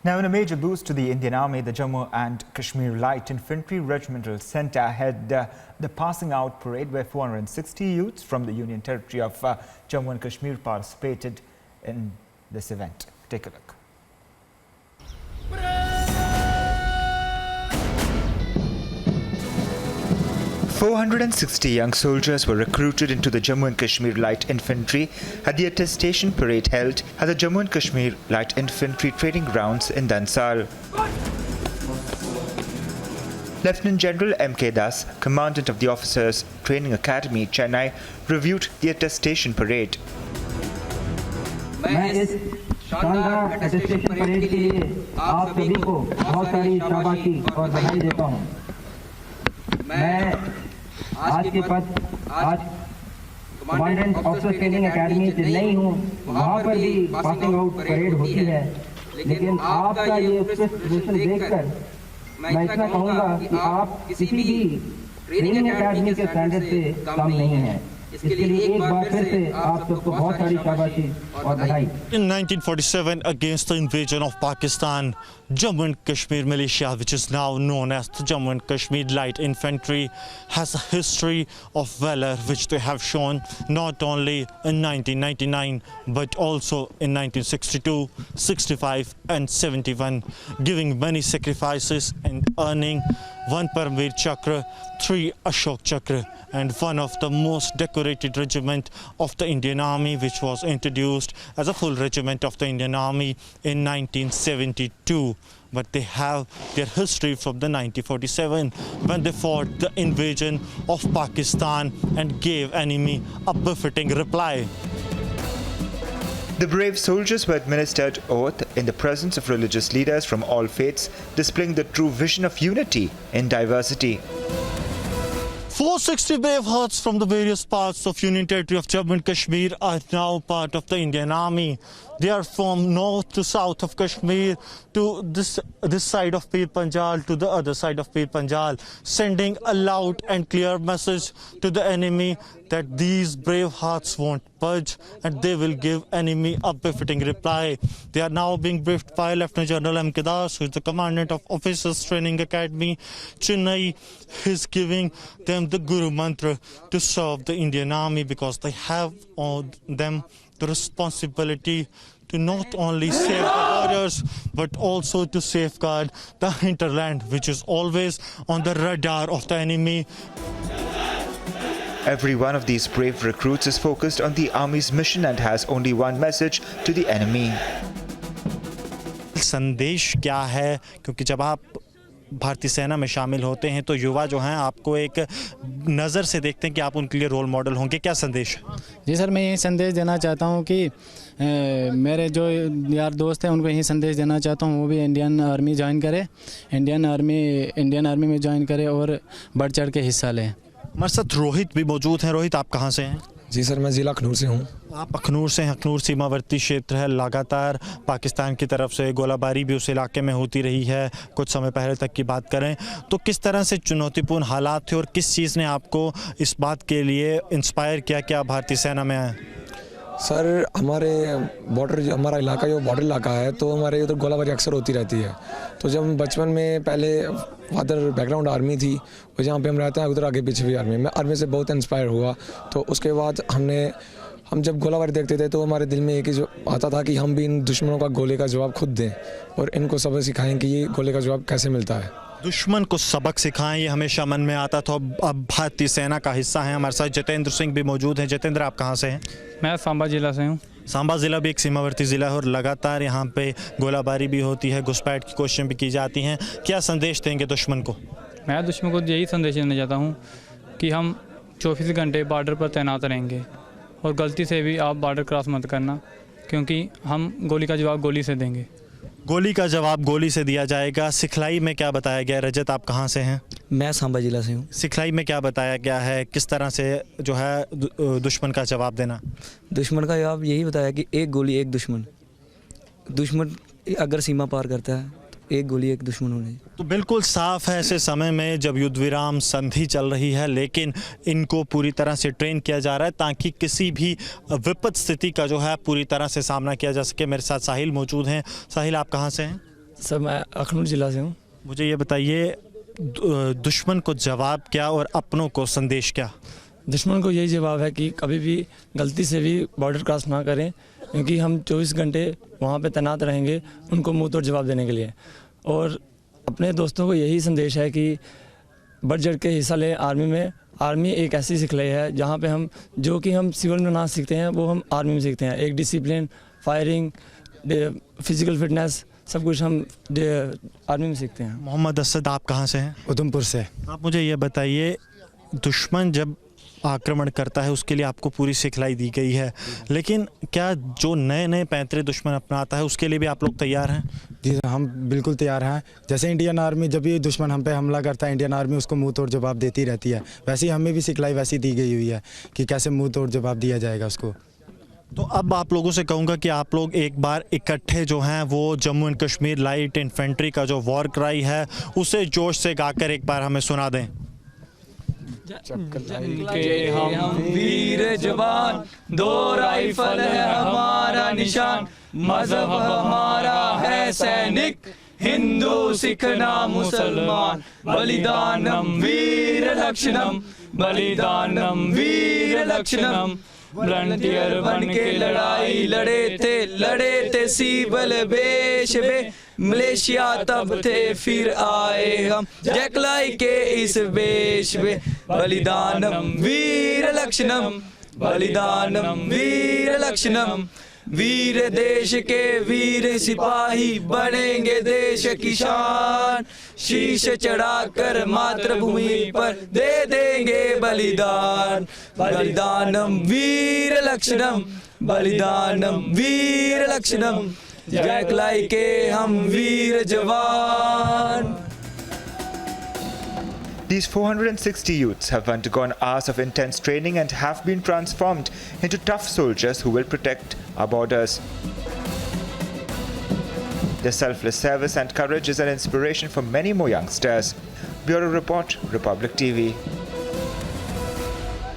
Now, in a major boost to the Indian Army, the Jammu and Kashmir Light Infantry Regimental Centre had the passing out parade where 460 youths from the Union Territory of Jammu and Kashmir participated in this event. Take a look. "460 young soldiers were recruited into the Jammu and Kashmir Light Infantry at the attestation parade held at the Jammu and Kashmir Light Infantry Training Grounds in Dansal. Lieutenant General M.K. Das, Commandant of the Officers Training Academy, Chennai, reviewed the attestation parade. मैं इस शानदार attestation parade के लिए आप सभी को बहुत सारी शाबाशी और बधाई देता हूं। मैं आज कमांडेंट ऑफिसर्स ट्रेनिंग एकेडमी से नहीं हूँ, वहाँ पर भी पासिंग आउट परेड होती है, लेकिन आपका ये प्रदर्शन देखकर मैं इतना कहूँगा कि आप किसी भी ट्रेनिंग एकेडमी के स्टैंडर्ड से कम नहीं है। इसके लिए एक बार फिर से आप सबको बहुत सारी शाबाशी और बधाई। In 1947, against the invasion of Pakistan, Jammu and Kashmir Militia, which is now known as the Jammu and Kashmir Light Infantry, has a history of valor which they have shown not only in 1999 but also in 1962, 65 and 71, giving many sacrifices and earning 1 Paramveer Chakra, 3 Ashok Chakra, and one of the most decorated regiment of the Indian Army, which was introduced as a full regiment of the Indian Army in 1972. But they have their history from the 1947 when they fought the invasion of Pakistan and gave enemy a befitting reply. The brave soldiers were administered oath in the presence of religious leaders from all faiths, displaying the true vision of unity in diversity. 460 brave hearts from the various parts of Union Territory of Jammu and Kashmir are now part of the Indian Army. They are from north to south of Kashmir, to this side of Pir Panjal, to the other side of Pir Panjal, sending a loud and clear message to the enemy that these brave hearts won't budge and they will give enemy a befitting reply. They are now being briefed by Lieutenant General M.K. Das, who is the Commandant of Officers Training Academy, Chennai. He's giving them the Guru Mantra to serve the Indian Army because they have on them the responsibility to not only save the borders but also to safeguard the hinterland, which is always on the radar of the enemy. Every one of these brave recruits is focused on the Army's mission and has only one message to the enemy. संदेश क्या है, क्योंकि जब आप भारतीय सेना में शामिल होते हैं तो युवा जो हैं आपको एक नज़र से देखते हैं कि आप उनके लिए रोल मॉडल होंगे। क्या संदेश? जी सर, मैं यही संदेश देना चाहता हूं कि मेरे जो यार दोस्त हैं उनको यही संदेश देना चाहता हूं, वो भी इंडियन आर्मी ज्वाइन करें, इंडियन आर्मी में ज्वाइन करें और बढ़ चढ़ के हिस्सा लें। हमारे साथ रोहित भी मौजूद हैं। रोहित, आप कहाँ से हैं? जी सर, मैं ज़िला अखनूर से हूँ। आप अखनूर से हैं। अखनूर सीमावर्ती क्षेत्र है, लगातार पाकिस्तान की तरफ से गोलाबारी भी उस इलाके में होती रही है। कुछ समय पहले तक की बात करें तो किस तरह से चुनौतीपूर्ण हालात थे और किस चीज़ ने आपको इस बात के लिए इंस्पायर किया कि आप भारतीय सेना में आए? सर, हमारे बॉर्डर, हमारा इलाका जो बॉर्डर इलाका है, तो हमारे उधर गोलाबारी अक्सर होती रहती है। तो जब बचपन में पहले फादर बैकग्राउंड आर्मी थी और जहाँ पे हम रहते हैं उधर आगे पीछे भी आर्मी, मैं आर्मी से बहुत इंस्पायर हुआ। तो उसके बाद हम जब गोलाबारी देखते थे तो हमारे दिल में एक ही जो आता था कि हम भी इन दुश्मनों का गोले का जवाब खुद दें और इनको सबक सिखाएं कि ये गोले का जवाब कैसे मिलता है। दुश्मन को सबक सिखाएं, ये हमेशा मन में आता था। अब भारतीय सेना का हिस्सा हैं। हमारे साथ जितेंद्र सिंह भी मौजूद हैं। जितेंद्र, आप कहाँ से हैं? मैं सांबा ज़िला से हूँ। सांबा ज़िला भी एक सीमावर्ती ज़िला है और लगातार यहाँ पे गोलाबारी भी होती है, घुसपैठ की कोशिशें भी की जाती हैं। क्या संदेश देंगे दुश्मन को? मैं दुश्मन को यही संदेश देना चाहता हूँ कि हम 24 घंटे बॉर्डर पर तैनात रहेंगे और गलती से भी आप बॉर्डर क्रॉस मत करना, क्योंकि हम गोली का जवाब गोली से देंगे। गोली का जवाब गोली से दिया जाएगा। सिखलाई में क्या बताया गया? रजत, आप कहाँ से हैं? मैं सांबा जिला से हूँ। सिखलाई में क्या बताया गया है, किस तरह से जो है दुश्मन का जवाब देना? दुश्मन का जवाब यही बताया कि एक गोली एक दुश्मन अगर सीमा पार करता है तो एक गोली एक दुश्मन होने। तो बिल्कुल साफ है, ऐसे समय में जब युद्ध विराम संधि चल रही है, लेकिन इनको पूरी तरह से ट्रेन किया जा रहा है ताकि किसी भी विपद स्थिति का जो है पूरी तरह से सामना किया जा सके। मेरे साथ साहिल मौजूद हैं। साहिल, आप कहाँ से हैं? सर मैं अखनूर ज़िला से हूँ। मुझे ये बताइए दुश्मन को जवाब क्या और अपनों को संदेश क्या? दुश्मन को यही जवाब है कि कभी भी गलती से भी बॉर्डर क्रॉस ना करें, क्योंकि हम 24 घंटे वहाँ पे तैनात रहेंगे उनको मुंह तोड़ जवाब देने के लिए। और अपने दोस्तों को यही संदेश है कि बढ़ चढ़ के हिस्सा लें आर्मी में। आर्मी एक ऐसी सिखलाई है जहाँ पे हम जो कि हम सिविल में ना सीखते हैं वो हम आर्मी में सीखते हैं। एक डिसिप्लिन, फायरिंग, फिजिकल फिटनेस, सब कुछ हम आर्मी में सीखते हैं। मोहम्मद असद, आप कहाँ से हैं? उधमपुर से। आप मुझे ये बताइए, दुश्मन जब आक्रमण करता है उसके लिए आपको पूरी सिखलाई दी गई है, लेकिन क्या जो नए नए पैंतरे दुश्मन अपनाता है उसके लिए भी आप लोग तैयार हैं? जी हम बिल्कुल तैयार हैं। जैसे इंडियन आर्मी जब भी दुश्मन हम पे हमला करता है, इंडियन आर्मी उसको मुंह तोड़ जवाब देती रहती है। वैसे ही हमें भी सिखलाई वैसी दी गई हुई है कि कैसे मुंह तोड़ जवाब दिया जाएगा उसको। तो अब आप लोगों से कहूँगा कि आप लोग एक बार इकट्ठे जो हैं वो Jammu and Kashmir light infantry का जो वॉर क्राई है उसे जोश से गाकर एक बार हमें सुना दें। के हम वीर जवान, 2 राइफल है हमारा निशान, मजहब हमारा है सैनिक, हिंदू सिख ना मुसलमान, बलिदानम वीर लक्षणम, बलिदानम वीर लक्षणम। वॉलंटियर बन के लड़ाई लड़े थे सीबल बेश में, मलेशिया तब थे फिर आए हम जैकलाई के इस बेश में। बलिदानम वीर लक्षणम, बलिदानम वीर लक्षणम, वीर देश के वीर सिपाही बनेंगे देश की शान, शीश चढ़ाकर मातृभूमि पर दे देंगे बलिदान। बलिदानम वीर लक्षणम, बलिदानम वीर लक्षणम, जैकलाई के हम वीर जवान। These 460 youths have undergone hours of intense training and have been transformed into tough soldiers who will protect our borders. Their selfless service and courage is an inspiration for many more youngsters. Bureau Report, Republic TV.